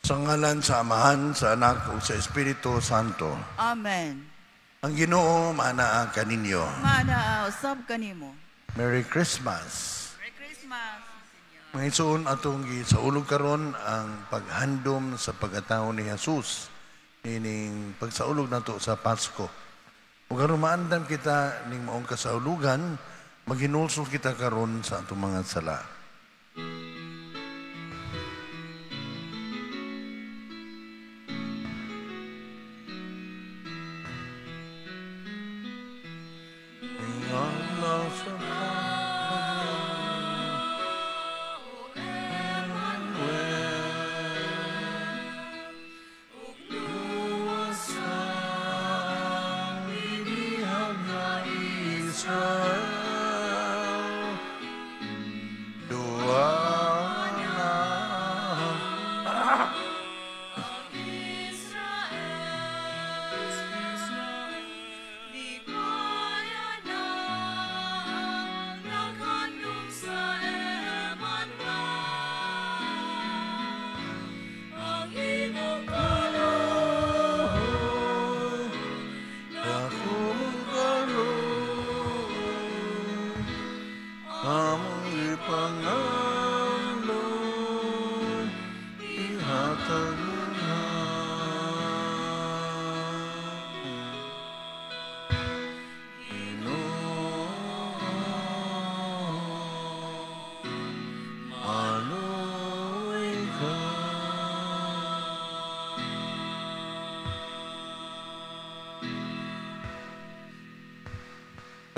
Sa ngalan sa Amahan, sa Anak, ug sa Espiritu Santo. Amen. Ang Ginoo maanaa kaninyo. Maana usab kanimo. Merry Christmas. Merry Christmas. Mga isuon atong gisaulog karon ang paghandom sa pagkatao ni Jesus. Ining pagsaulog nato sa Pasko. Ug karon maandam kita ning maong kasaulugan, maghinulsol kita karon sa atong mga sala.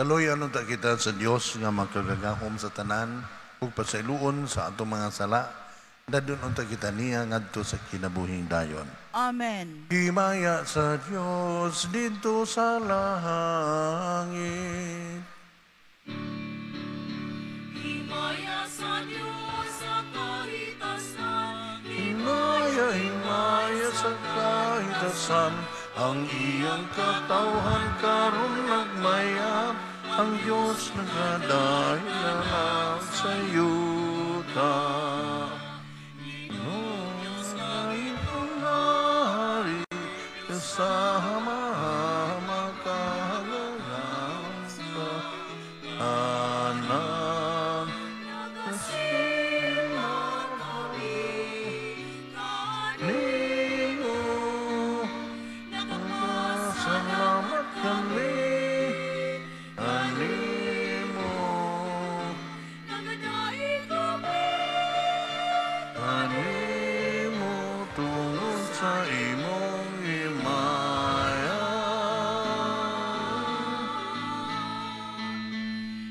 Kaloy ano ta kita sa Dios nga makagagahom sa tanan ug pasayloon sa atong mga sala. Dadun unta kita niya ngadto sa kinabuhing dayon. Amen. Himaya sa Dios dito sa langit. Himaya sa Diyos sa kahitasan. Himaya sa kahitasan. Ang iyang katawhan karon nagmayap. Ang Diyos nagdadahil na sa yuta. Noong ay pumari kasama makahagaganda. Anak Nagasiman kami kanino. Salamat kami. Nagadaig kami. Kanimo tungod sa imong himaya.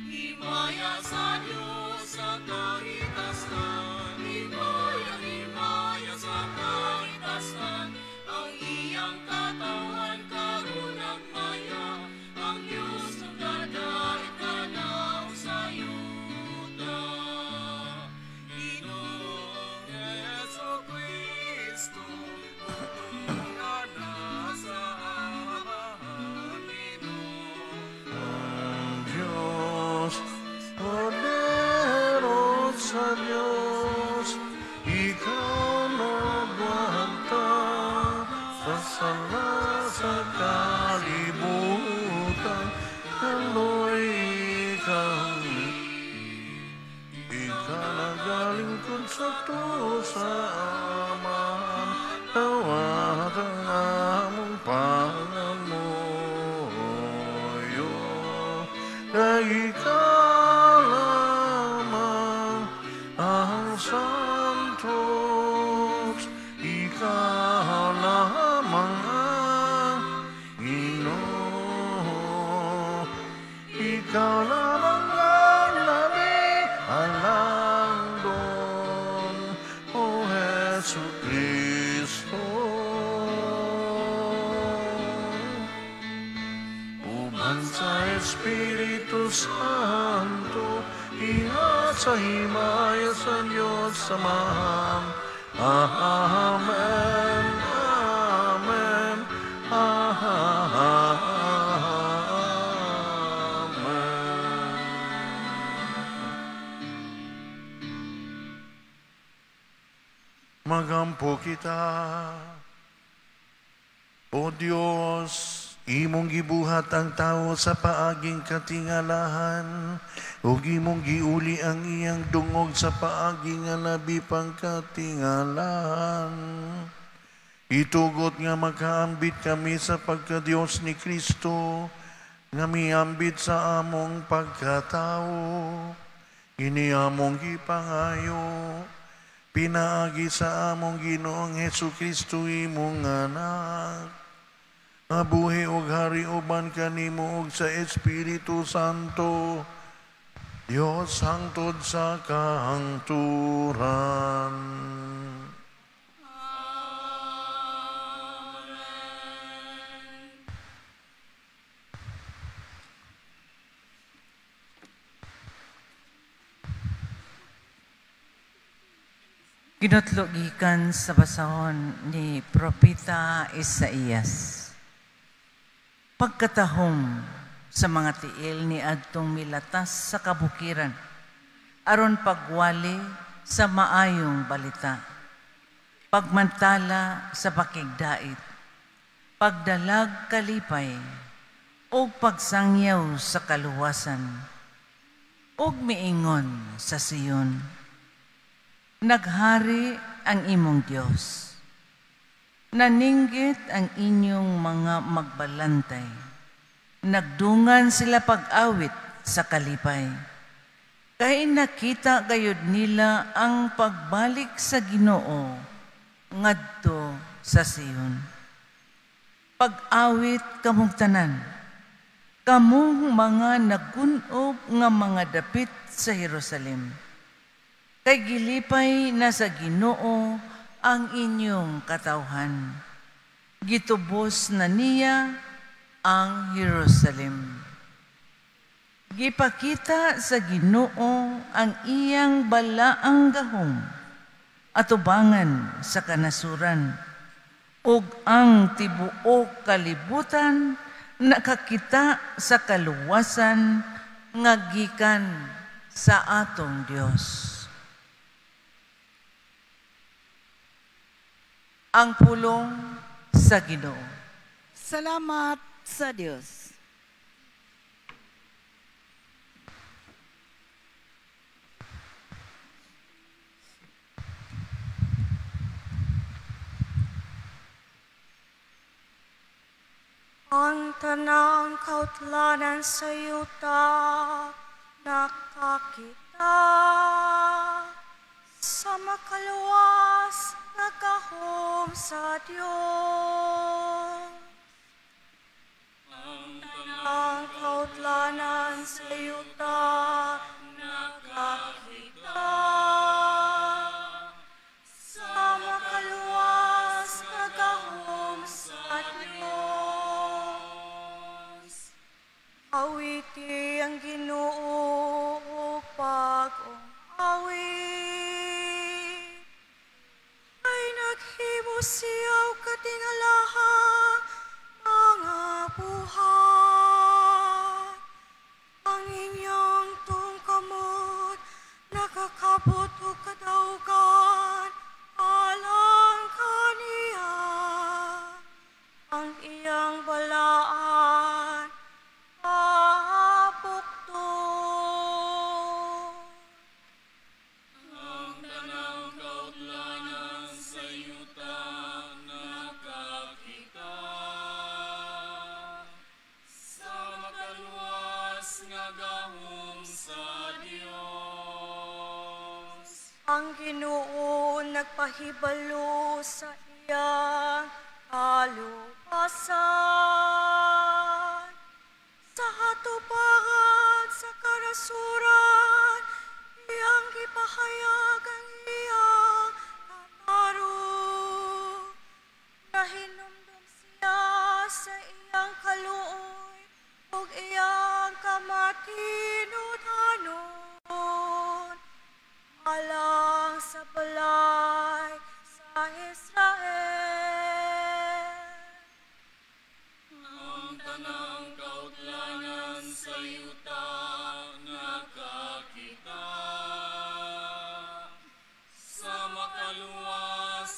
Himaya sa Diyos sa kahitasan. Himaya sa kahitasan. Ang iyang katawan karon nagmaya. Ang Diyos nagdadait tanaw sa yuta. Ginoong Jesu-Kristo, utungan na sa amahan Ginoo. Ang Diyos, Cordero sa Diyos, ikaw nagwanta sa sala sa kalibutan. Kaloy kami, ikaw nagalingkod sa to sa amahan. Tawad ang among pangamuyo. Kay ikaw lamang ang santos, ikaw lamang ang Ginoo. Ikaw lamang ang labing alangdon, O Jesucristo. Uban sa Espiritu Santo, iha sa himaya sa Diyos Amahan. Amen. Amen. Amen. magampo kita. O Diyos, imong gibuhat ang tao sa paaging katingalahan, ug imong giuli ang iyang dungog sa paaging nga labi pang katingalahan. Itugot nga makaambit kami sa pagka-Diyos ni Kristo, nga miambit sa among pagkatao. Iniamong gipangayo, pinaagi sa among Ginoong Hesu Kristo imong anak. Mabuhi og hari uban kanimo og sa Espiritu Santo, Dios hangtod sa kahangturan. Ginutlogikan sa basahon ni Propeta Isaías. Pagkatahom sa mga tiil ni adtong milatas sa kabukiran, aron pagwali sa maayong balita, pagmantala sa pakigdait, pagdalag kalipay, o pagsangyaw sa kaluwasan, o miingon sa Siyon. Naghari ang imong Diyos. Naninggit ang inyong mga magbalantay. Nagdungan sila pag-awit sa kalipay. Kay nakita gayud nila ang pagbalik sa Ginoo ngadto sa Siyon. Pag-awit kamong tanan, kamong mga nagunob nga mga dapit sa Jerusalem. Kay gilipay na sa Ginoo ang inyong katawhan. Gitubos na niya ang Jerusalem. Gipakita sa Ginoo ang iyang balaang gahom atubangan sa kanasuran, ug ang tibuok kalibutan nakakita sa kaluwasan nga gikan sa atong Dios. Ang pulong sa Ginoo. Salamat sa Diyos. Ang tanang kautlanan sa yuta nakakita sa makaluwas na kahom sa Diyos. Ang kautlanan sa yuta nakakita sa makaluwas na kahom sa Diyos. Awiti ang Ginoo pag-ong awit, ay naghimo siyaw katingalahan mga buhat. Ang inyong tungkamot nakakabot o kadaugan alang kaniya. Ang iyang balaan apukto. Ang tanang kautlanan sa yuta nakakita sa makaluwas nga gahom sa Dios. Ang Ginoo nagpahibalo sa iyang kalupasan. Sa hatubangan sa karasuran, iyang gipahayag ang iyang katarong. Nahinumdum siya sa iyang kaluoy ug iyang kamatinud-anon. Alang sa balay sa Israel. Ang tanang kautlanan sa yuta nakakita sa makaluwas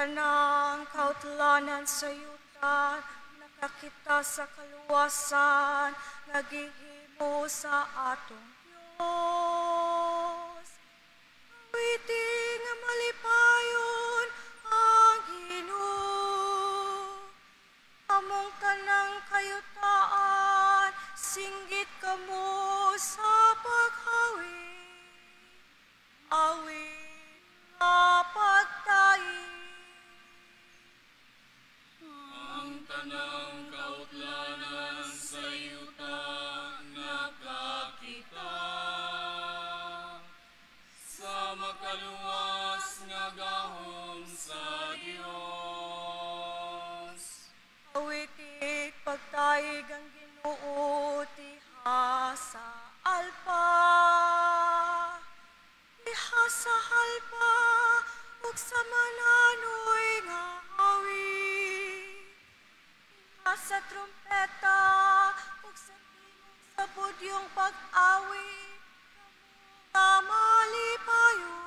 tanang kautlanan sa yuta, nakakita sa kaluwasan, nagihimo sa atong Diyos. Awiting nga malipayon ang Ginoo, among tanang kayutaan, singgit kamo sa paghawid, awit na pagtayi. Ang tanang kautlanan sa yuta nakakita sa makaluwas nga gahom sa Dios. Awitit pagtayig ang Ginoo diha sa alpa, diha sa halpa, ug sa mananoy nga awit, diha sa trumpeta, ug sa tingog sa budyong pag-awit, nga malipayon,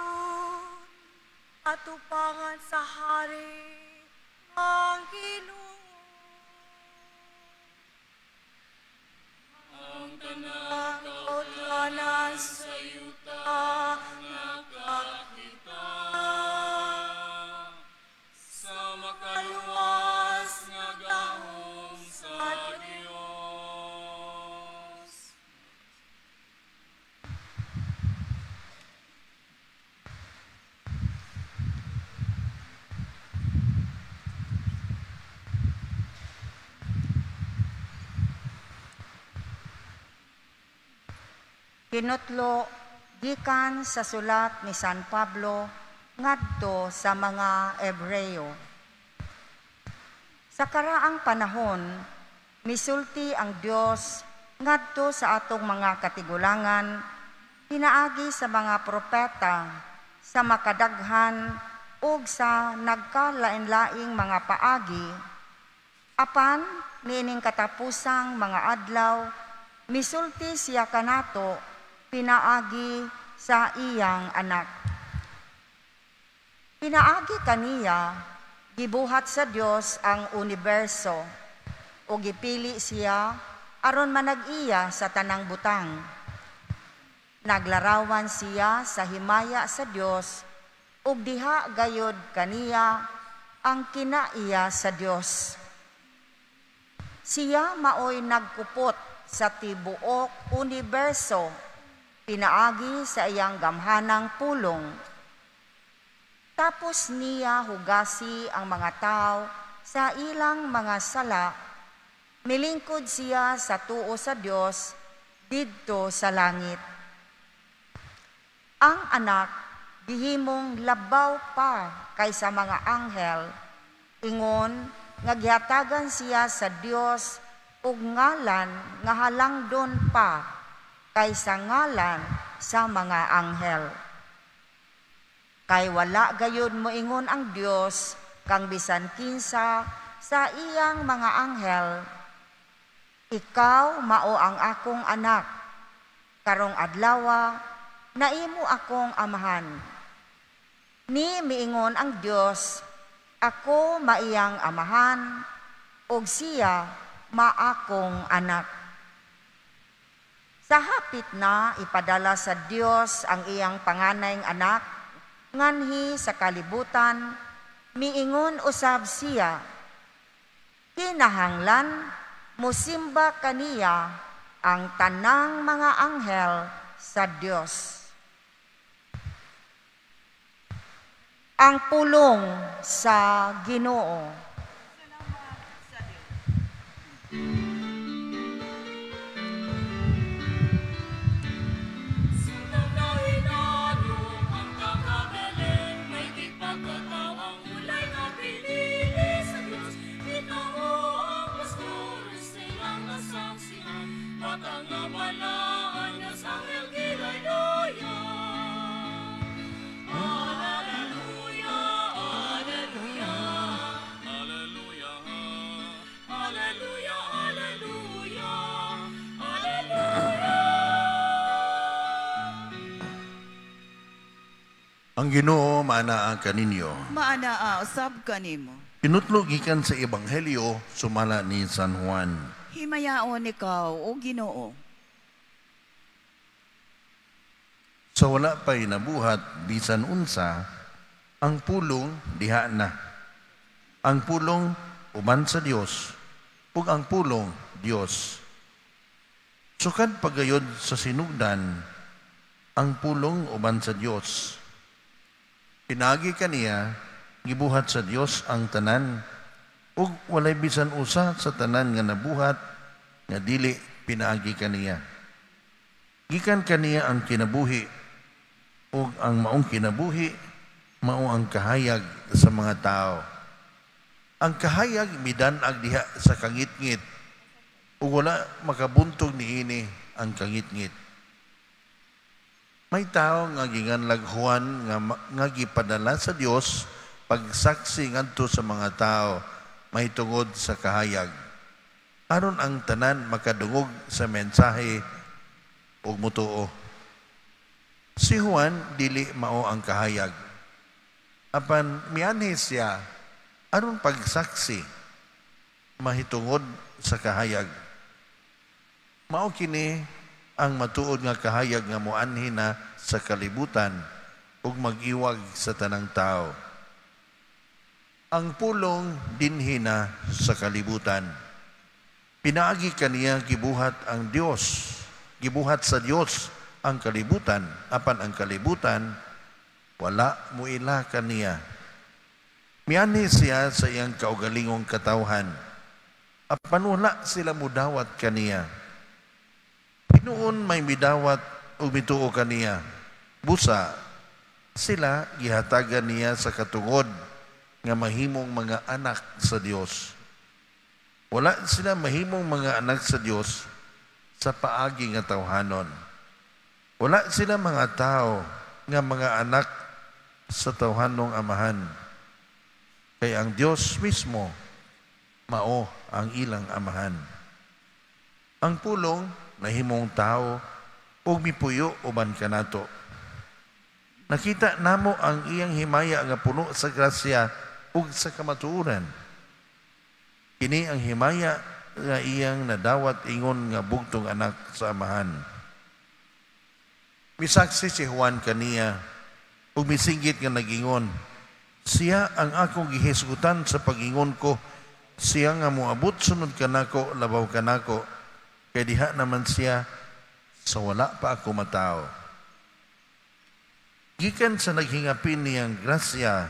atupangan sa hari ang Ginoo. Ang tanang kautlanan sa yuta nakakita sa makaluwas nga gahom sa Dios. Kinutlo gikan sa sulat ni San Pablo ngadto sa mga Ebreyo. Sa karaang panahon, misulti ang Dios ngadto sa atong mga katigulangan, pinaagi sa mga propeta, sa makadaghan ug sa nagkalain-laing mga paagi, apan niining katapusang mga adlaw, misulti siya kanato pinaagi sa iyang anak. Pinaagi kaniya, gibuhat sa Dios ang universo, o gipili siya aron manag-iya sa tanang butang. Naglarawan siya sa himaya sa Dios, ug diha gayod kaniya ang kinaiya sa Dios. Siya maoy nagkupot sa tibuok universo, pinaagi sa iyang gamhanang pulong. Tapos niya hugasi ang mga tao sa ilang mga sala, milingkod siya sa tuo sa Dios didto sa langit. Ang anak gihimong labaw pa kaysa mga anghel, ingon nga gihatagan siya sa Dios ug ngalan nga halangdon pa kaysa ngalan sa mga anghel. Kay wala gayud moingon ang Dios kang bisan kinsa sa iyang mga anghel, ikaw mao ang akong anak, karong adlawa naimo akong amahan. Ni miingon ang Dios, ako maiyang amahan, ug siya maakong anak. Sa hapit na ipadala sa Dios ang iyang panganayng anak, nganhi sa kalibutan, miingon usab siya, kinahanglan musimba kaniya ang tanang mga anghel sa Dios. Ang pulong sa Ginoo. Alleluia, alleluia, alleluia. Ang Ginoo maanaa kaninyo. Maanaa usab kanimo. Pinutlo gikan sa Ebanghelyo sumala ni San Juan. Himayaon ikaw o Ginoo. Sa wala pa'y nabuhat bisan unsa, ang pulong diha na. Ang pulong uban sa Dios, ug ang pulong Dios. Sukad pagayod sa sinugdan, ang pulong uban sa Dios. Pinagi kaniya, gibuhat sa Dios ang tanan, ug walay bisan usa sa tanan nga nabuhat, nga dili pinagi kaniya. Gikan kaniya ang kinabuhi, ug ang maong kinabuhi, mao ang kahayag sa mga tao. Ang kahayag midanag diha sa kangitngit, ug wala makabuntog niini ang kangitngit. May tao nga ginganlag Juan nga gipadala sa Dios pagsaksi ngadto sa mga tao may tungod sa kahayag. Aron ang tanan makadungog sa mensahe ug mutuo. Si Juan dili mao ang kahayag. Apan mianhi siya aron pagsaksi mahitungod sa kahayag. Mao kini ang matuod nga kahayag nga moanhi na sa kalibutan ug mag-iwag sa tanang tao. Ang pulong dinhi na sa kalibutan. Pinaagi kaniya gibuhat ang Dios. Gibuhat sa Dios ang kalibutan, apan ang kalibutan wala muila kaniya. Mianhi siya sa iyang kaugalingong katawhan. Apan wala sila mudawat kaniya. Pinuon may midawat o mituo kaniya. Busa, sila gihatagan niya sa katungod nga mahimong mga anak sa Dios. Wala sila mahimong mga anak sa Dios sa paagi nga tawhanon. Wala sila mga tao nga mga anak sa tawhanong amahan. Kay ang Dios mismo mao ang ilang amahan. Ang pulong nahimong tao ug mipuyo uban kanato. Nakita namo ang iyang himaya nga puno sa grasya ug sa kamatuoran. Kini ang himaya nga iyang nadawat ingon nga bugtong anak sa amahan. Misaksi si Juan kaniya ug misinggit nga nagingon, siya ang akong gihisgutan sa pagingon ko, siya nga moabot sunod kanako labaw kanako. Kaya diha naman siya sa wala pa ako matao. Gikan sa naghingapin niyang grasya,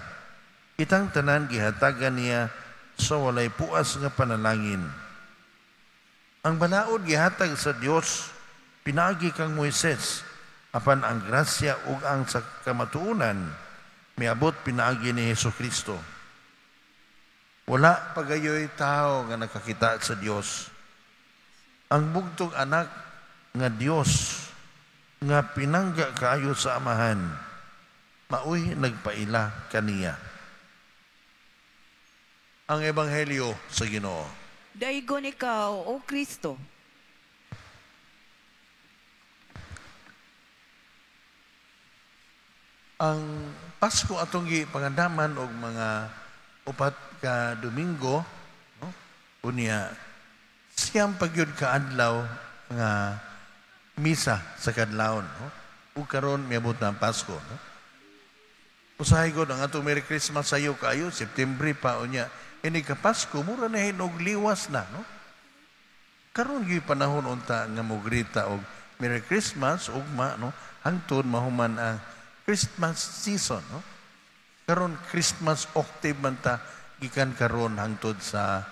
itang tanan gihatagan niya sa walay puas nga panalangin. Ang balaod gihatag sa Dios, pinagi kang Moises, apan ang grasya ug ang sa kamatuunan, miabot pinaagi ni Jesucristo. Wala pagayoy tao nga nakakita sa Dios. Ang bugtong anak nga Dios nga pinangga kaayo sa amahan, maoy nagpaila kaniya. Ang Ebanghelyo sa Ginoo. Daigon ikaw o Kristo. Ang Pasko atong gipangandaman og mga upat ka Domingo, no? Unya siyang pagyud ka adlaw nga misa sa kadlawon, no? Ug karon miabot na ang Pasko, no? Usahay ko ang atong Merry Christmas sayo kayo, September pa unya. Ini ka Pasko mura na hinog liwas na, no? Karon gyud panahon unta nga mogrita og Merry Christmas ugma, no? Hangtod mahuman ang Christmas season, no? Karon Christmas octave man ta gikan karon hangtod sa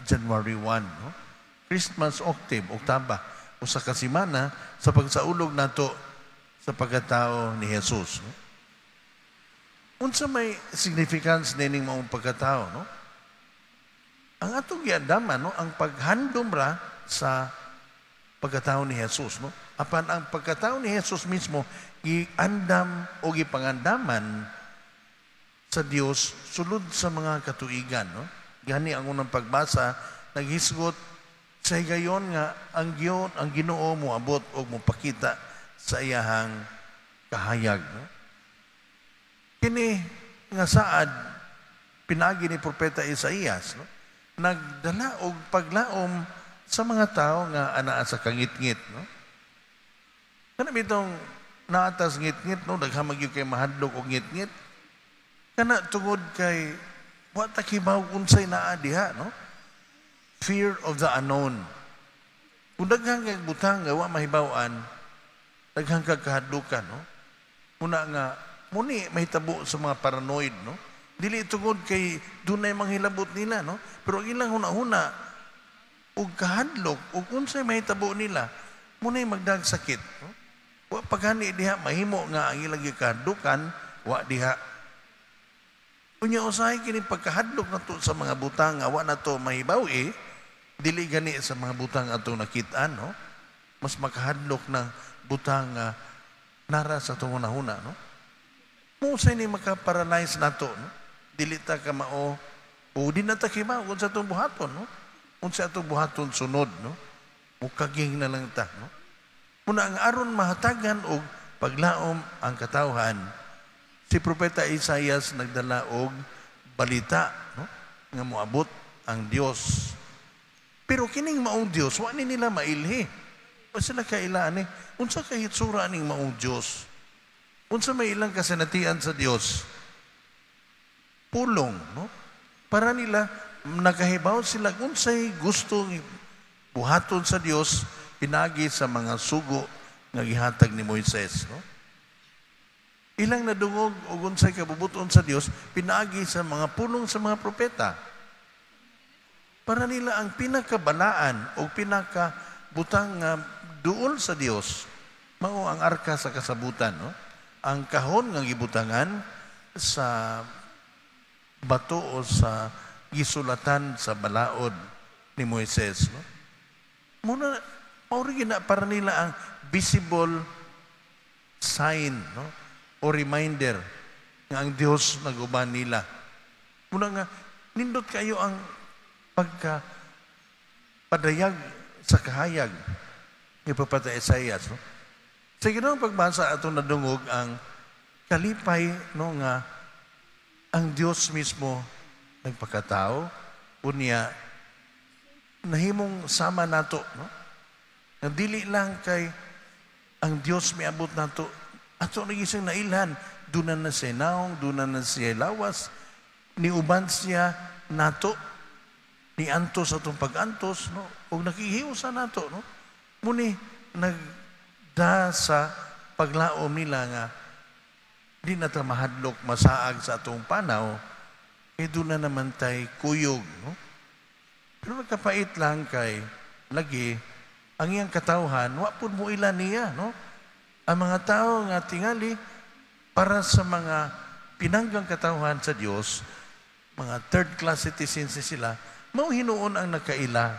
January 1, no? Christmas octave, oktaba, usa ka semana sa pagsaulog nato sa pagkatao ni Jesus, no? Unsa may significance nining maong pagkatao, no? Ang atong giandaman, no, ang paghandom ra sa pagkatao ni Jesus, no? Apan ang pagkatao ni Jesus mismo giandam o gipangandaman sa Dios sulod sa mga katuigan, no? Gani ang unang pagbasa naghisgot sa higayon nga ang Ginoo mo abot og mopakita sa iyahang kahayag, no? Kini nga saad pinagi ni Propeta Isaías, no? Nagdala og paglaom sa mga tao nga anaa sa kangit-ngit, no? Kana bitong naatas ngit-ngit, no? Daghamag yung kay mahadlok og ngit-ngit. Kana tungod kay wa ta kibaw unsay naa diha, no? Fear of the unknown. Kung daghang kay butang nga wa mahibaw-an, daghang kag kahadlukan, no? Una nga muni mahitabo sa mga paranoid, no? Dili tungod kay dunay manghilabot nila, no? Pero ilang huna-huna ug kahadlok ug unsay mahitabo nila, munay magdag sakit, no? Wa pagani diha mahimo nga ang ilang kahadlukan wa diha. Unya usahay kini pagkahadlok nato sa mga butang nga wa nato mahibaw dili gani sa mga butang ato nakit-an, no? Mas makahadlok ng butang nga nara sa atong huna-huna, no? Musay ni maka-paralyze nato, no? Dili ta ka mao o di na ta kibaw unsa atong buhaton, no? Unsa atong buhaton sunod, no? Mukaging na lang ta, no? Muna ang aron mahatagan og paglaom ang katawhan, si Propeta Isaías nagdala og balita, no? Nga moabot ang Dios. Pero kining maong Dios wa ni nila mailhi. O sila kailan unsa kay hitsura ning maong Dios? Unsa may ilang kasanatian sa Dios? Pulong, no? Para nila nakahibaw sila unsay gusto buhaton sa Dios pinagi sa mga sugo nga gihatag ni Moises, no? Ilang nadungog og unsay kabubuton sa Dios pinagi sa mga pulong sa mga propeta. Para nila ang pinakabalaan o pinakabutang nga duol sa Dios mao ang arka sa kasabutan, no? Ang kahon nga gibutangan sa bato o sa gisulatan sa balaod ni Moises, no? Muna mauri na para nila ang visible sign, no? O reminder nga ang Dios naguban nila. Muna nga nindot kayo ang pagka padayag sa kahayag ni Propeta Isaías, no? Sa ginoong pagbasa atong nadungog ang kalipay, no, nga ang Dios mismo nagpakatao unya nahimong sama nato, no? Nga dili lang kay ang Dios miabot nato ato nagising nailhan dunan na siya naong, dunan na siya lawas, ni uban siya nato, ni antos atong pag-antos, no? O nakihiusa nato, no? Muni nagda sa paglaom nila nga di na ta mahadlok masaag sa atong panaw, eh doon na naman tay kuyog, no? Pero nagkapait lang kay lagi ang iyang katawhan, wa pud mo ilan niya, no? Ang mga tao nga tingali para sa mga pinanggang katawhan sa Dios, mga third-class citizens sila, mao hinuon ang nagkaila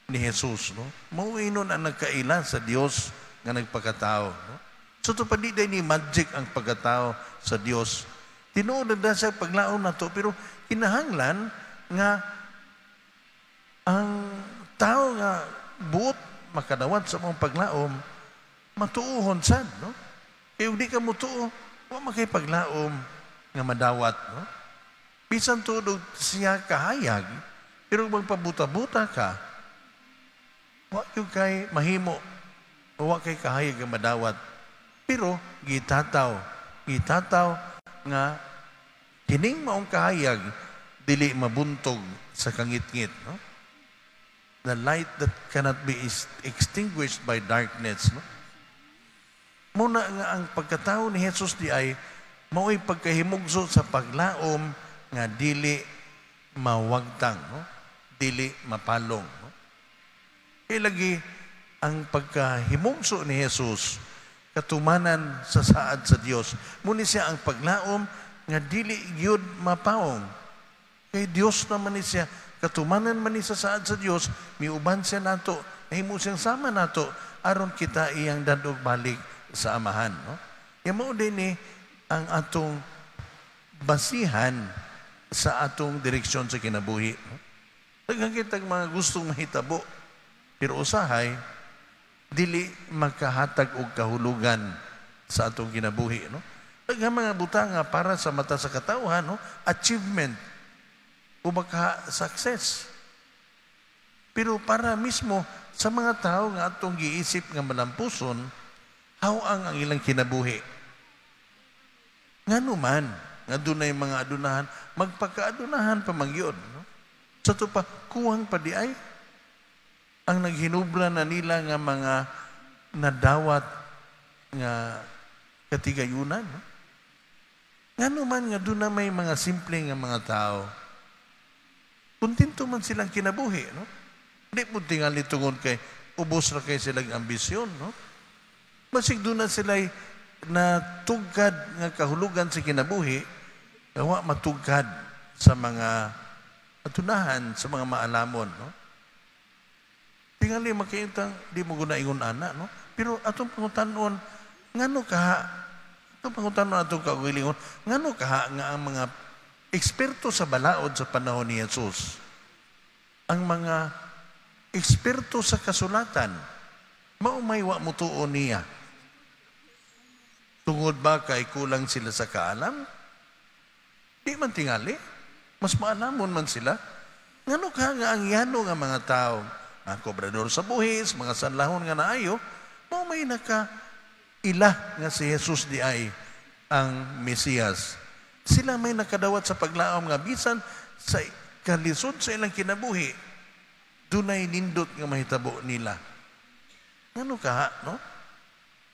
ni Jesus, no? Mao hinuon ang nagkaila sa Dios nga nagpakatao, no? So to padi ni magic ang pagkatao sa Dios. Tinuod na sa paglaom nato, pero kinahanglan nga ang tao nga buot makadawat sa mong paglaom matuuhon sad, no? Kaya di ka mutuo, wa makipaglaom nga madawat, no? Bisan tudog siya kahayag, pero magpabuta-buta ka, wa yung kay mahimo, o wa kay kahayag nga madawat. Pero gitataw nga kining maong kahayag dili mabuntog sa kangit-ngit, no? The light that cannot be extinguished by darkness, no? Muna nga ang pagkatao ni Jesus di ay mao'y pagkahimugso sa paglaom nga dili mawagtang, no? Dili mapalong, no? Kaya lagi ang pagkahimugso ni Jesus katumanan sa saad sa Dios. Muni siya ang paglaom nga dili gyud mapaong. Kay Dios naman ni siya, katumanan man ni sa saad sa Dios, miuban siya nato, nahimo siyang sama nato aron kita iyang dadog balik sa amahan, no? Yamo din ang atong basihan sa atong direksyon sa kinabuhi, no? Daghang kitag mga gustong mahitabo, pero usahay dili magkahatag og kahulugan sa atong kinabuhi, no? Daghang mga butanga para sa mata sa katauhan, no? Achievement o maka-success. Pero para mismo sa mga tao nga atong giisip nga malampuson, hawang ang ilang kinabuhi. Nga naman, nga dunay mga adunahan, magpakaadunahan pa mangyod. No? Sa ito pa, kuwang pa di ay ang naghinubra na nila nga mga nadawat nga katigayunan. No? Nga naman nga doon na may mga simple nga mga tao, kontento man silang kinabuhi. No? Hindi po tingali tungod kay ubos na kay silang ambisyon. No? Basig doon na sila'y natugkad nga kahulugan sa kinabuhi, gawa matugkad sa mga atunahan, sa mga maalamon. No? Tingali makitang di mo guna ingon ana. No? Pero atong pangutanon, ngano kaha, atong pangutanon atong kaugilingon, ngano kaha nga ang mga eksperto sa balaod sa panahon ni Jesus, ang mga eksperto sa kasulatan, maumaywa mo tuon niya. Tungod ba kay kulang sila sa kaalam? Di man tingali. Mas maalamon man sila. Ngano ka nga ang yano nga mga tao, ang kobrador sa buhis, mga sanlahon nga naayo, may naka-ilah nga si Jesus di ay ang Mesiyas. Sila may nakadawat sa paglaom nga bisan sa kalisod sa ilang kinabuhi, dunay nindot nga mahitabo nila. Ngano ka, no?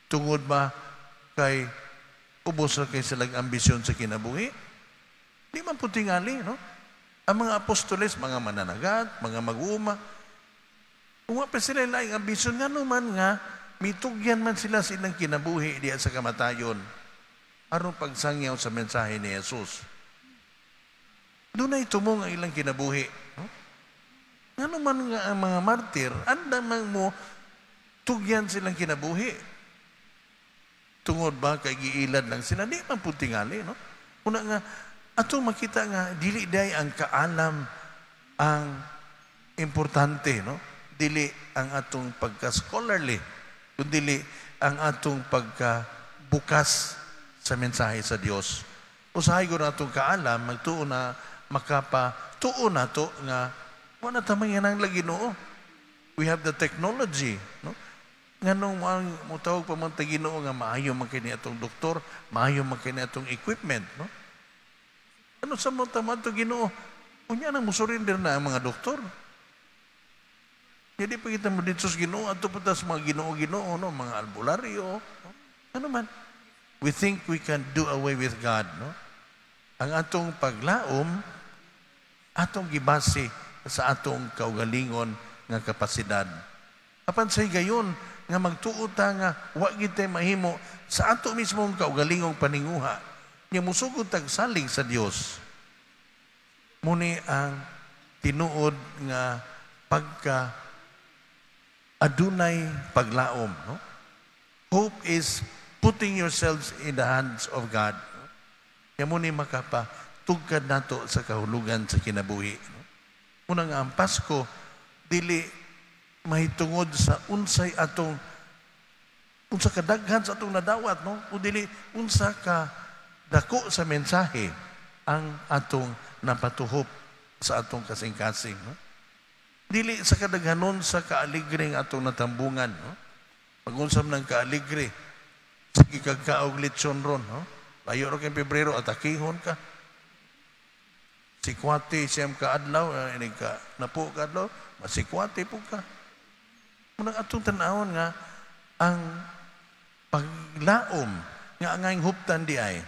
Tungod ba kay ubos na kay silang ambisyon sa kinabuhi? Di man po tingali, no? Ang mga apostoles, mga mananagat, mga mag-uma, kung pa sila laing ambisyon, nga naman nga, mitugyan man sila silang kinabuhi diya sa kamatayon, aron pagsangyaw sa mensahe ni Jesus. Doon ay tumong ang ilang kinabuhi. No? Nga naman nga ang mga martir, andamang mo, tugyan silang kinabuhi. Tungod ba kay giilad lang sila? Di man po tingali, no? Una nga, ato makita nga, dili day ang kaalam ang importante, no? Dili ang atong pagka-scholarly, kundi ang atong pagka-bukas sa mensahe sa Dios. Usahay ko na atong kaalam, magtuon na makapatuon na to nga wala tamang yan ang lagi noo. We have the technology, no? Nga nung mutawag pa mga Ginoo nga maayo man kini atong doktor, maayo man kini atong equipment, no? Ano sa mga tamang ito Ginoo? Unya nang musurrender na ang mga doktor. Jadi pa kita mo dito sa Ginoo, ato pa sa mga Ginoo, no? Mga albularyo. No? Ano man? We think we can do away with God, no? Ang atong paglaom, atong gibase sa atong kaugalingon nga kapasidad. Apan say gayon, nga magtuota nga, wag gitay mahimo sa ato mismong kaugalingong paninguha, nga musugod tagsalig sa Dios. Muni ang tinuod nga pagka adunay paglaom. No? Hope is putting yourselves in the hands of God. No? Kaya muni makapatugkad nato sa kahulugan sa kinabuhi. No? Muna nga ang Pasko, dili mahitungod sa unsay atong unsa kadaghan sa atong nadawat, no? O dili unsa ka dako sa mensahe ang atong napatuhop sa atong kasing-kasing, no? Dili sa kadaghanon sa kaaligre nga atong natambungan, no? Pag-unsam ng kaaligre, sige kagkaog litson ron, no? Layo ro kay Pebrero atakihon ka. Sikwate siyam ka adlaw, ini ka napo ka adlaw, masikwate po ka. Munang atong tanawon nga ang paglaom nga angay huptan di ay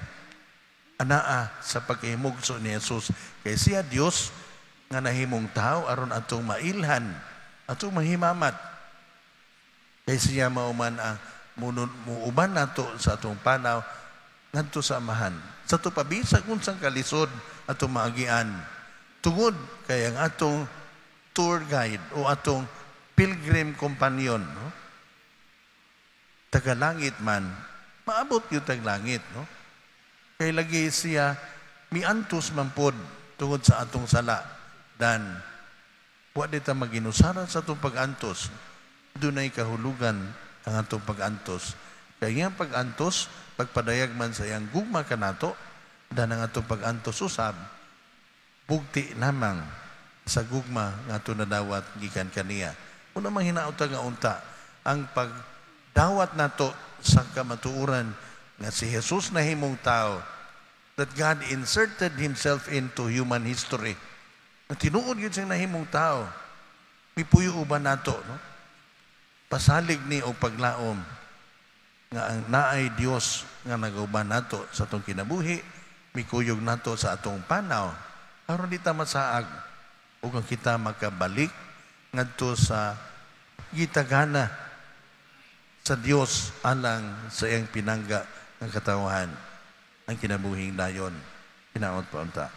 anaa sa pagkahimugso ni Jesus kay siya Dios nga nahimong tao aron atong mailhan, atong mahimamat. Kay siya mauman ang muuban nato sa atong panaw ngadto sa amahan. Sa to pabisag unsang kalisod atong maagian. Tungod kay ang atong tour guide o atong pilgrim companion, no? Tagalangit man, maabot yung taglangit, no? Kay lagi siya miantos man pod tungod sa atong sala. Dan, wa dita maginusara sa atong pag-antos. Dunay kahulugan ang atong pag-antos. Kaya nga pag-antos, pagpadayag man sa iyang gugma kanato, danang atong pag-antos usab, bugti lamang sa gugma nga ito nadawat gikan kaniya. Una mang hinautag nga unta, ang pagdawat nato sa kamatuuran nga si Jesus na himong tao, that God inserted Himself into human history. Na tinuod yun siyang nahimong tao. Mipuyo uban nato, no? Pasalig ni o paglaom nga ang naay Dios nga nagauban nato sa atong kinabuhi, mikuyog nato sa atong panaw, aron di ta masaag ug ang kita makabalik ngadto sa gitagana sa Dios alang sa iyang pinangga ng katawhan ang kinabuhing dayon. Hinaot pa unta.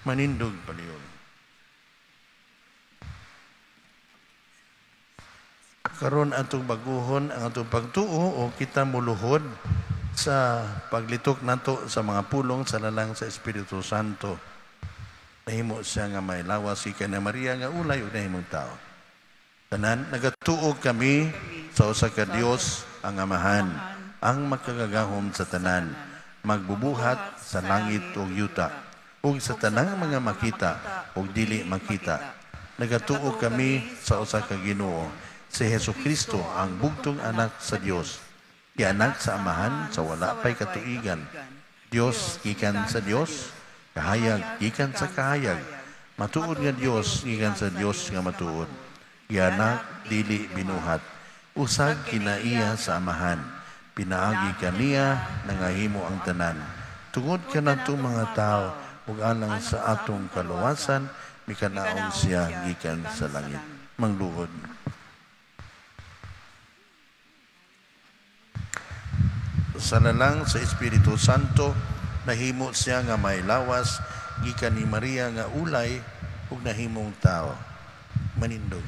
Manindog paliyon. Karon atong baguhon ang atong pagtuo o kita muluhod sa paglitok nato sa mga pulong sa lalang sa Espiritu Santo. Nahimo siya nga may lawas si na Maria nga ulay o nahimong tao. Tanan, nagatuo kami sa usa ka Dios ang Amahan, ang makagagahom sa tanan, magbubuhat sa langit o yuta, ug sa tanang mga makita ug dili makita. Nagatuo kami sa usa ka Ginoo, si Jesucristo ang bugtong anak sa Dios, anak sa Amahan sa wala pay katuigan. Dios gikan sa Dios, kahayag gikan sa kahayag. Matuod nga Dios gikan sa Dios nga matuod. Anak dili binuhat. Usag kinaiya sa Amahan. Pinaagi kaniya nangahimo ang tanan. Tungod kanadtong mga tao ug alang sa atong kaluwasan mikanaon siya gikan sa langit. Mangluhod. Sa lalang sa Espiritu Santo, nahimo siya nga may lawas, gikan ni Maria nga ulay, ug nahimong tao. Manindog.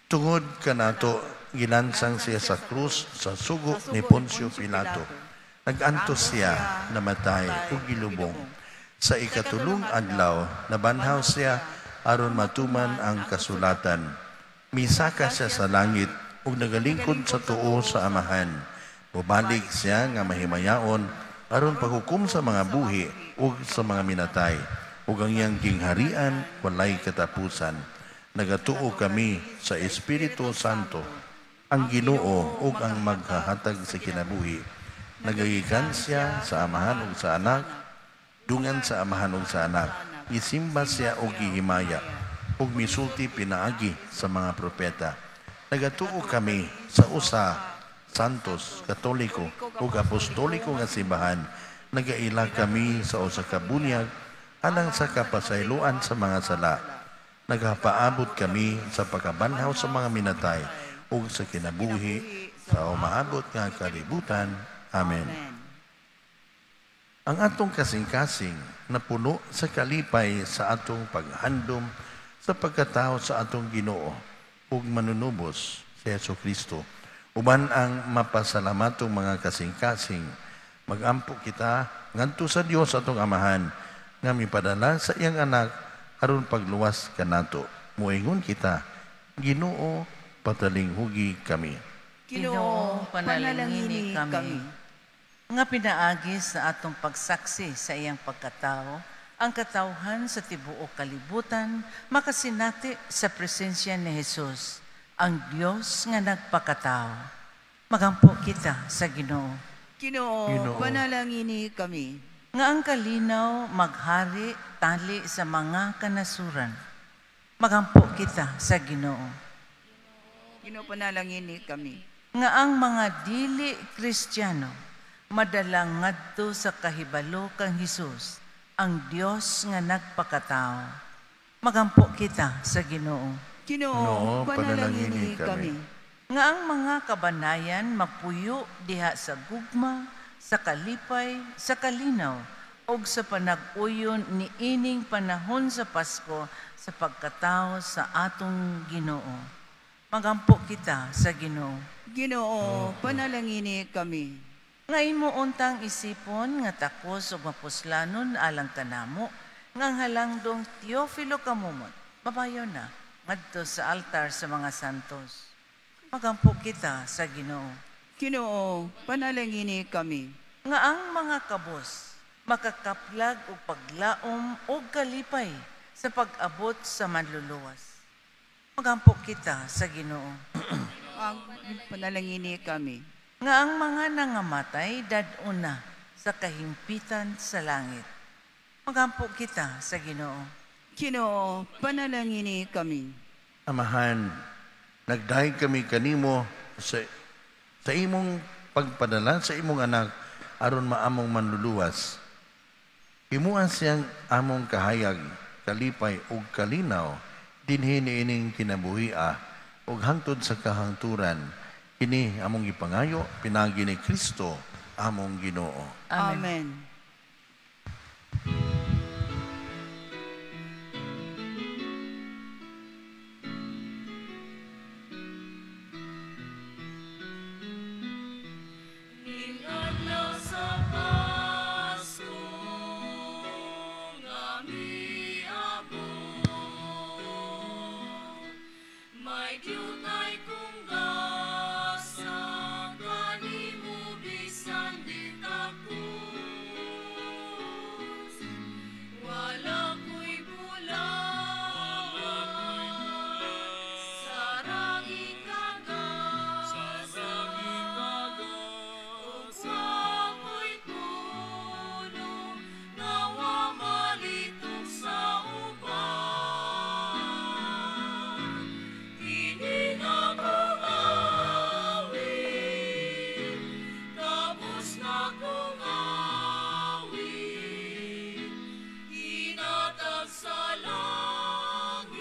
Tungod kanato, ginansang siya sa krus sa sugo ni Poncio Pilato. Nag-antos siya, namatay, ug gilubong. Sa ikatulong adlaw, nabanhaw siya aron matuman ang kasulatan. Misaka siya sa langit, ug nagalingkod sa tuo sa Amahan. Mubalik siya nga mahimayaon aron paghukom sa mga buhi ug sa mga minatay. Ug ang iyang gingharian walay katapusan. Nagatuo kami sa Espiritu Santo, ang Ginoo ug ang maghahatag sa kinabuhi. Nagagikan siya sa Amahan ug sa Anak, dungan sa Amahan ug sa Anak. Isimba siya ug gihimaya, ug misulti pinaagi sa mga propeta. Nagatuo kami sa usa, santos, katoliko, ug apostoliko nga simbahan. Nagaila kami sa usa ka bunyag alang sa kapasayloan sa mga sala. Nagapaabot kami sa pagkabanhaw sa mga minatay ug sa kinabuhi sa umaabot nga kalibutan. Amen. Ang atong kasing-kasing na puno sa kalipay sa atong paghandom sa pagkatao sa atong Ginoo ug manunubos si Jesucristo. Uban ang mapasalamatong mga kasing-kasing, magampo kita ngadto sa Dios atong Amahan nga mipadala sa iyang anak aron pagluwas kanato. Muingon kita, Ginoo, patalinghugi kami. Ginoo, panalangini kami. Nga pinaagi sa atong pagsaksi sa iyang pagkatao, ang katawhan sa tibuok kalibutan, makasinati sa presensya ni Jesus, ang Dios nga nagpakatao. Magampo kita sa Ginoo. Ginoo, panalangini kami. Nga ang kalinaw maghari tali sa mga kanasuran. Magampo kita sa Ginoo. Ginoo, panalangini kami. Nga ang mga dili Kristiyano madalang ngadto sa kahibalo kang Hesus, ang Dios nga nagpakatao. Magampo kita sa Ginoo. Ginoo, panalangini kami. Nga ang mga kabanayan magpuyo diha sa gugma, sa kalipay, sa kalinaw, o sa panag-uyon ni ining panahon sa Pasko sa pagkatao sa atong Ginoo. Magampo kita sa Ginoo. Ginoo, panalangini kami. Nga imo untang isipon nga takos ug mapuslanon alang kanamo nga ang halangdong Teofilo kamumot. Mabayo na ngadto sa altar sa mga santos. Magampo kita sa Ginoo. Ginoo, panalangini kami. Nga ang mga kabos makakaplag og paglaom og kalipay sa pag-abot sa manluluwas. Magampo kita sa Ginoo. Ang panalangini kami. Nga ang mga nangamatay daduna sa kahimpitan sa langit. Magampo kita sa Ginoo. Ginoo, panalangini kami. Amahan, nagdahig kami kanimo sa imong pagpadala sa imong anak aron maamong manluluwas. Himuan siyang among kahayag, kalipay ug kalinaw dinhi niining kinabuhia ug hangtod sa kahangturan. Kini among ipangayo pinagi ni Kristo among Ginoo. Amen. Inadlaw sa Pasko nga miabot, may diutay kong gasa kanimo bisan di takos. Wala ko'y bulan, sarang ikagas, ako'y puno, nawa malitok sa uban. Kini na kong awit, tapos na kong awit, hinatag sa langit,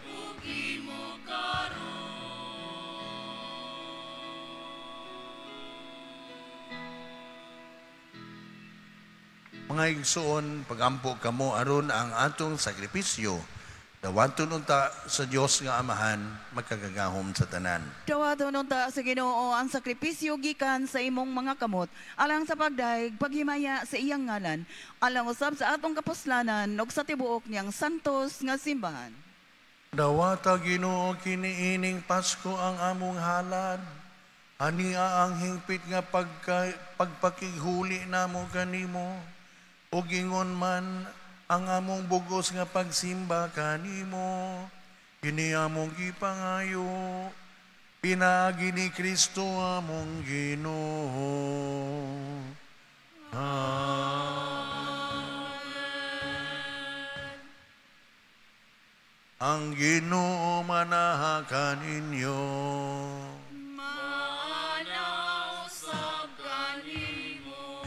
ug imo Mga igsoon, pagampo kamo aron ang atong sakripisyo dawaton unta sa Dios nga Amahan magkagagahom sa tanan. Dawaton unta sa Ginoo ang sakripisyo gikan sa imong mga kamot alang sa pagdaig paghimaya sa iyang ngalan alang usab sa atong kapuslanan ug sa tibuok niyang santos nga simbahan. Dawata Ginoo kiniining Pasko ang among halad. Ania ang hingpit nga pagpakighuli namo kanimo. Ug ingon man ang among bugos nga pagsimba kanimo. Kini among gipangayo. Pinagi ni Kristo among Ginoo. Ang Ginoo manaha kaninyo. manaw sa kanimo.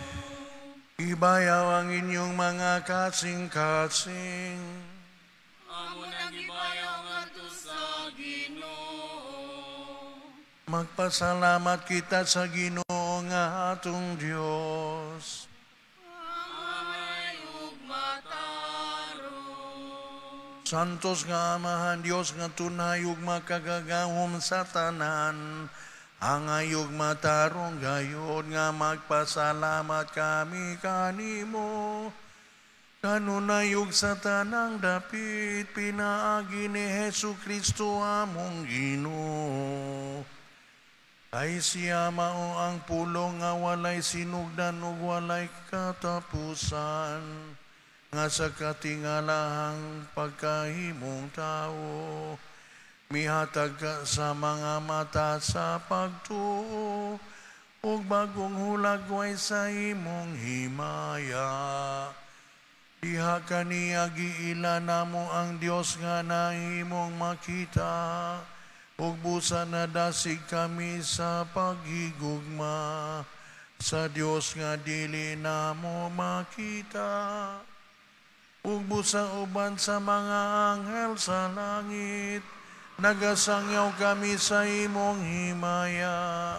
Ibayaw ang inyong mga kasing-kasing. Amo nagibayaw ngadto sa Ginoo. Magpasalamat kita sa Ginoo nga atong Dios. Ay ug matarong. Santos nga Amahan Dios nga tunay ug makagagahom sa tanan. Angayog matarong gayon nga magpasalamat kami kanimo. Kanunayog sa tanang dapit pinaagi ni Hesu Kristo among Ginoo. Ay siya mao ang pulong nga walay sinugdan ug walay katapusan. Nga sa katingalahang pagkahimong tao. Mihatag ka sa mga mata sa pagtuo, ug bagong hulagway sa imong himaya. Diha kaniya giila namo ang Dios nga nahimong makita, ug busa na dasig kami sa paghigugma, sa Dios nga dili namo makita. Ug busa uban sa mga anghel sa langit, nagasangyaw kami sa imong himaya,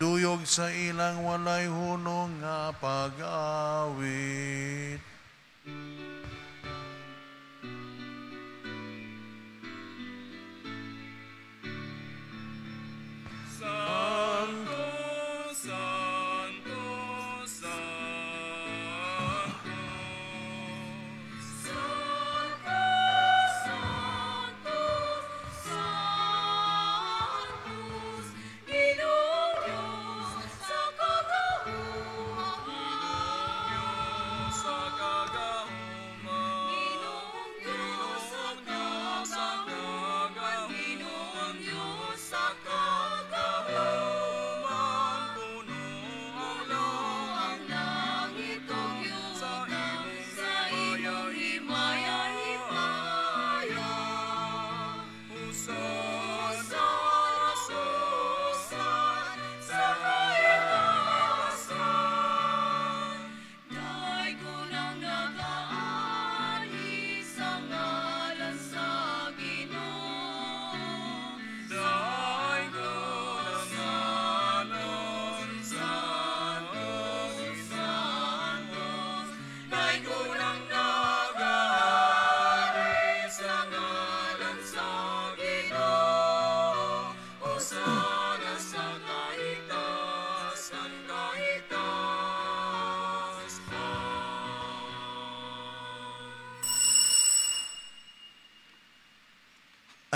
duyog sa ilang walay hunong nga pag-awit. Santo,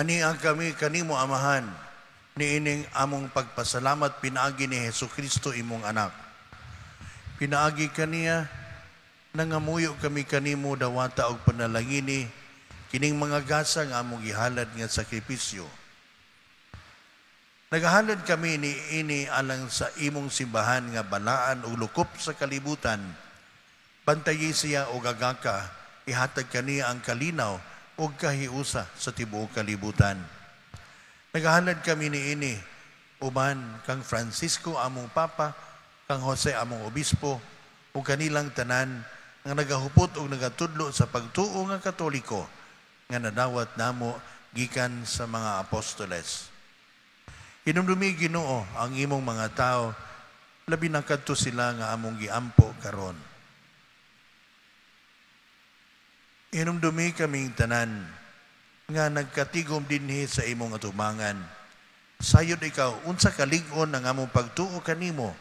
Ania kami kanimo amahan, niining among pagpasalamat pinaagi ni Hesus Kristo imong anak. Pinaagi kaniya, nangamuyo kami kanimo dawata og panalangini, kining mga gasa nga among gihalad nga sakripisyo. Nagahalad kami ni ini alang sa imong simbahan nga balaan o lukop sa kalibutan. Bantayi siya o gagaka, ihatag kaniya ang kalinaw o kahiusa sa tibuok kalibutan. Nagahalad kami ni ini, uban kang Francisco among Papa, kang Jose among Obispo, o kanilang tanan nga nagahupot o nagatudlo sa pagtuo nga Katoliko nga nadawat namo gikan sa mga apostoles. Hinumdumi Ginoo ang imong mga tao, labi na kadto sila nga among giampo karon. Hinumdumi kaming tanan nga nagkatigom dinhi sa imong atubangan. Sayod ikaw, unsa kalig-on ang among pagtuo kanimo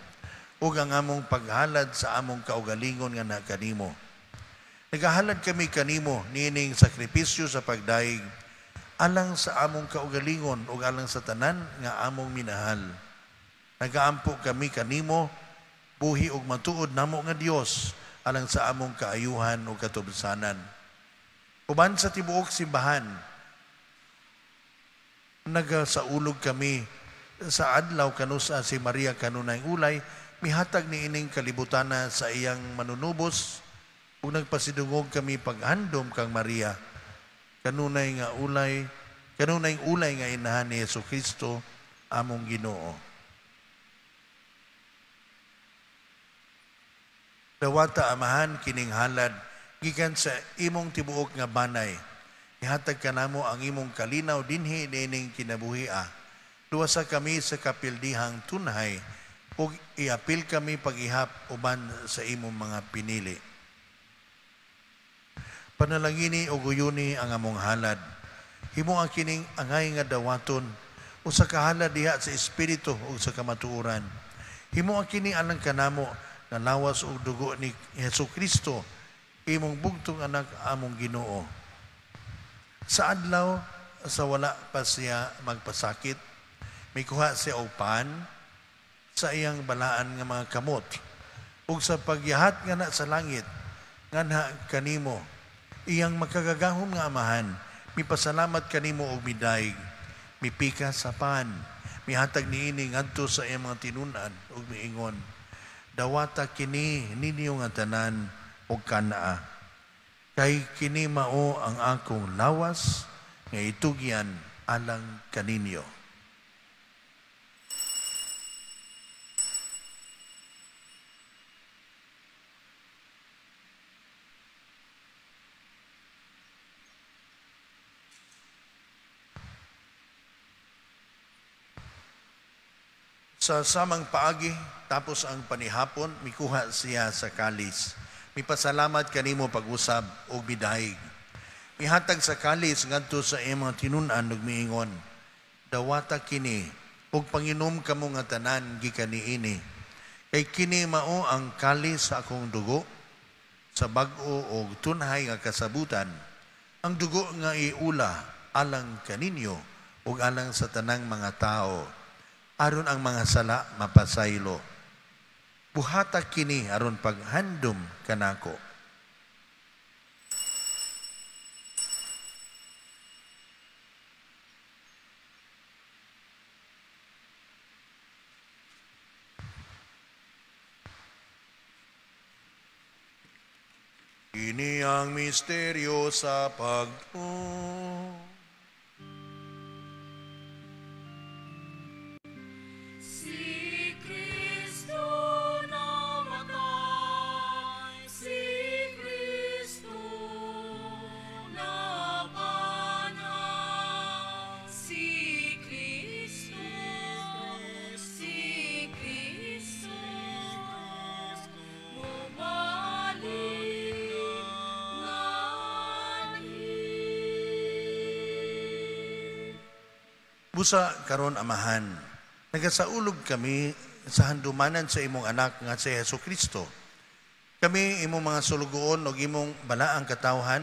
ug ang among paghalad sa among kaugalingon nga na kanimo. Nagahalad kami kanimo niining sakripisyo sa pagdaig alang sa among kaugalingon ug alang sa tanan nga among minahal. Nagaampo kami kanimo, buhi ug matuod namo nga Dios alang sa among kaayuhan ug katubsanan. Uban sa tibuok simbahan, nagasaulog kami sa adlaw kanusa si Maria kanunay ulay, mihatag ni ining kalibutana sa iyang manunubos ug nagpasidungog kami paghandom kang Maria kanunay ulay nga inahan ni Hesus Kristo among Ginoo. Dawata amahan kining halad gikan sa imong tibuok nga banay. Ihatag kanamo ang imong kalinaw dinhi nining kinabuhia. Luwasa kami sa kapildihang tunhay ug iapil kami pag-ihap uban sa imong mga pinili. Panalangini o guyuni ang among halad. Himo ang kining angay nga dawaton o sa kahalad diha sa espiritu o sa kamatuoran. Himo ang kining alang kanamo na lawas o dugo ni Hesus Kristo, imong bugtong anak among Ginoo. Sa adlaw sa wala pa siya magpasakit, may kuha siya og pan sa iyang balaan nga mga kamot ug sa pagyahat nga na sa langit nganha kanimo iyang makagagahom nga amahan, mipasalamat kanimo og midayeg, mipika sa pan, mihatag niini ngadto sa iyang mga tinunan ug miingon, dawata kini ninyo nga tanan og kanaa. Kay kini mao ang akong lawas nga itugyan alang kaninyo. Sa samang paagi, tapos ang panihapon, mikuha siya sa kalis. Mipasalamat kanimo pag-usab o bidayeg. Mihatag sa kalis ngadto sa iyang mga tinunan ug miingon, dawata kini ug panginom kamo nga tanan gikan niini. Kay kini mao ang kalis sa akong dugo sa bag-o og tunhay nga kasabutan. Ang dugo nga iula alang kaninyo ug alang sa tanang mga tao. Aron ang mga sala mapasaylo. Buhata kini aron paghandom kanako. Ini ang misteryo sa pagtuo. Busa karon amahan, nagasaulog kami sa handumanan sa imong anak nga si Hesus Kristo. Kami imong mga sulugoon o imong balaang katawhan,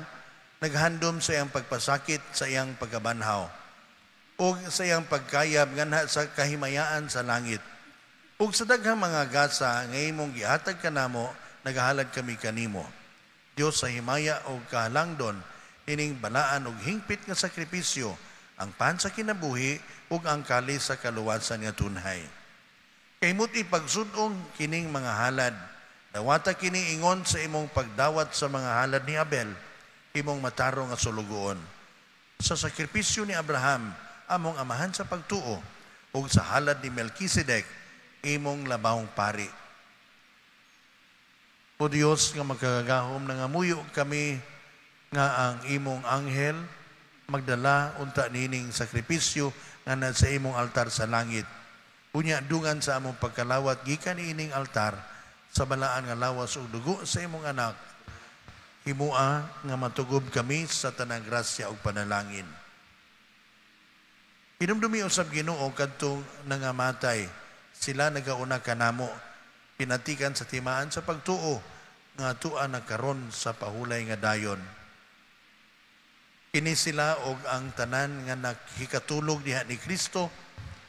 naghandom sa iyang pagpasakit sa iyang pagkabanhaw. o sa iyang pagkayab nga sa kahimayaan sa langit. Ug sa daghang mga gasa nga imong gihatag kanamo, nagahalad kami kanimo. Dios sa himaya o kahalangdon, ining balaan og hingpit nga sakripisyo, ang pan sa kinabuhi ug ang kalis sa kaluwasan nga tunhay. Kay muti pagsudong kining mga halad, dawata kini ingon sa imong pagdawat sa mga halad ni Abel, imong mataro nga sulugoon. Sa sakripisyo ni Abraham, among amahan sa pagtuo, ug sa halad ni Melkisedek, imong labahong pari. O Dios nga magkagahom na nga muyo kami nga ang imong anghel magdala unta nining sakripisyo nga sa imong altar sa langit. Unya dungan sa among pagkalawat gikan ining altar sa balaan nga lawas ug dugo sa imong anak. Himua nga matugob kami sa tanang grasya ug panalangin. Hinumdumi usab Ginoo kadtong nangamatay, sila nagauna kanamo, pinatikan sa timaan sa pagtuo nga tuan nagkaron sa pahulay nga dayon. Kini sila og ang tanan nga naghikatulog diha ni Kristo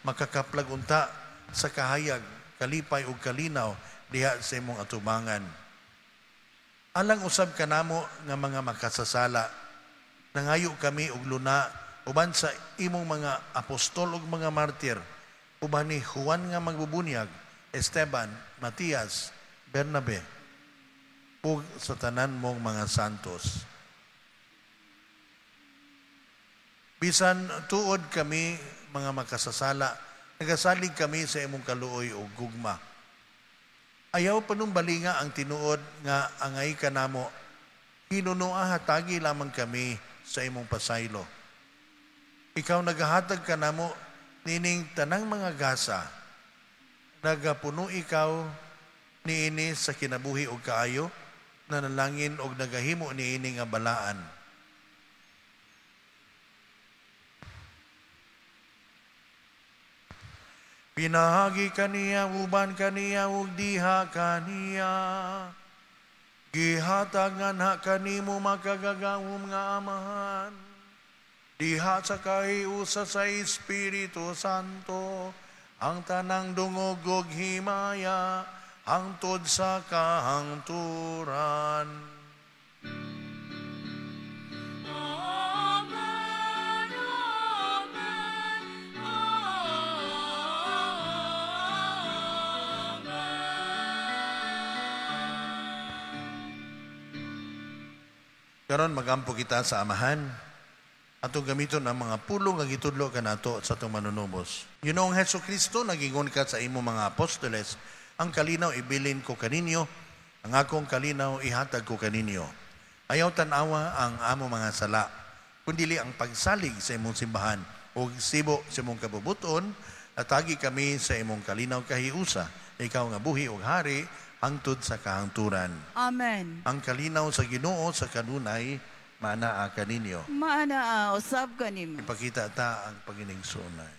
makakaplag unta sa kahayag, kalipay ug kalinaw diha sa imong atubangan. Alang usab kanamo nga mga makasasala, nangayo kami og luna uban sa imong mga apostol ug mga martir, uban ni Juan nga magbubunyag, Esteban, Matias, Bernabe, ug sa tanan mong mga santos. Bisan tuod kami mga makasasala, nagasalig kami sa imong kaluoy o gugma. Ayaw panumbalinga ang tinuod nga angay kanamo, hinunoa hatagi lamang kami sa imong pasaylo. Ikaw nagahatag kanamo nining tanang mga gasa, nagapuno ikaw niini sa kinabuhi og kaayo, nanalangin og nagahimo niini nga balaan. Pinahagi kaniya, uban kaniya, ug diha kaniya. Gihatag nga na kanimo makagagawom nga amahan. Diha sa kahiusa sa Espiritu Santo, ang tanang dungog ug himaya, hangtod sa kahangturan. Karon magampo kita sa amahan. Atong gamiton ang mga pulong nga gitudlo kanato sa atong manunubos. Ginoong Hesukristo, nagingon ka sa imo mga apostoles, ang kalinaw ibilin ko kaninyo, ang akong kalinaw ihatag ko kaninyo. Ayaw tanawa ang amo mga sala, kundili ang pagsalig sa imong simbahan o sibo sa imong kabubuton, atagi kami sa imong kalinaw kahiusa, ikaw nga buhi o hari, hangtod sa kahangturan. Amen. Ang kalinaw sa Ginoo sa kanunay, maanaa kaninyo. Maana usab kanimo. Ipakita ta ang paginingsunay.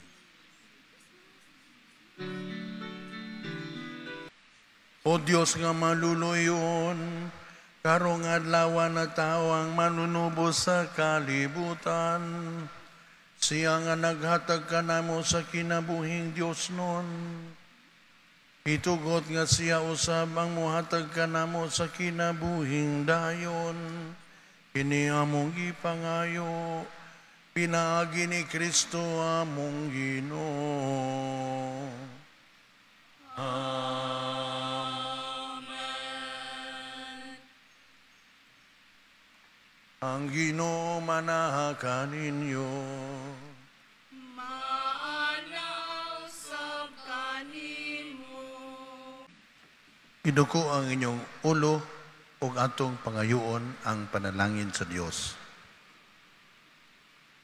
O Diyos nga maluluyon, karong adlaw na tao ang manunubos sa kalibutan. Siya nga naghatag kanamo sa kinabuhing Diyos nun. Itugot nga siya usab ang muhatag kanamo sa kinabuhing dayon. Kini among gipangayo, pinaagi ni Kristo among Ginoo. Amen. Ang Ginoo manaha kaninyo. Maanaw sa kanimo. Iduko ang inyong ulo ug atong pangayoon ang panalangin sa Dios.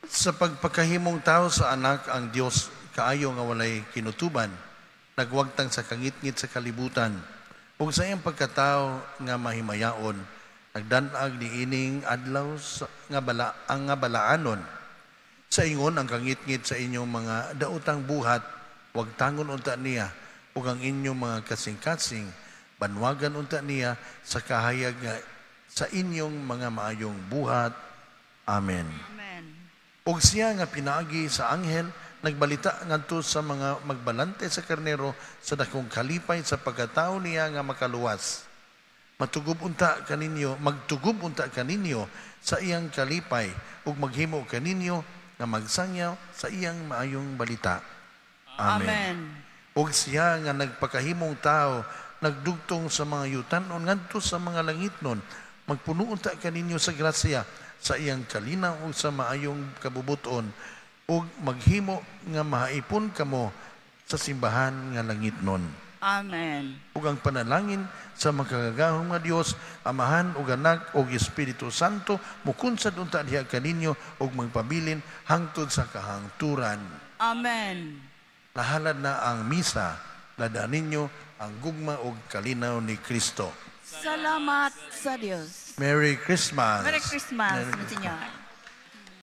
Sa pagpakahimong tao sa anak ang Dios kaayo nga walay kinutuban, nagwagtang sa kangitngit sa kalibutan, ug sa iyang pagkatao nga mahimayaon, nagdanag ni ining adlaw nga balaanon. Sa ingon ang kangitngit sa inyong mga daotang buhat, wag tangon unta niya, ug ang inyong mga kasing-kasing, banwagan unta niya sa kahayag nga sa inyong mga maayong buhat. Amen. Amen. ug siya nga pinaagi sa anghel nagbalita ngadto sa mga magbalante sa karnero sa dakong kalipay sa pagkatao niya nga makaluwas. Magtugub unta kaninyo sa iyang kalipay ug maghimo kaninyo nga magsangyaw sa iyang maayong balita. Amen. Ug siya nga nagpakahimong tao nagdugtong sa mga yutan-on ngadto sa mga langitnon magpuno unta kaninyo sa grasya sa iyang kalinaw ug sa maayong kabubuton ug maghimo nga mahaipon kamo sa simbahan nga langitnon. Amen. Ug ang panalangin sa makagagahong nga Dios, Amahan ug Anak ug Espiritu Santo mukunsad unta diha kaninyo ug magpabilin hangtod sa kahangturan. Amen. Nahalad na ang misa, ladaan ninyo ang gugma ug kalinaw ni Kristo. Salamat sa Dios. Merry Christmas. Merry Christmas, Monsignor.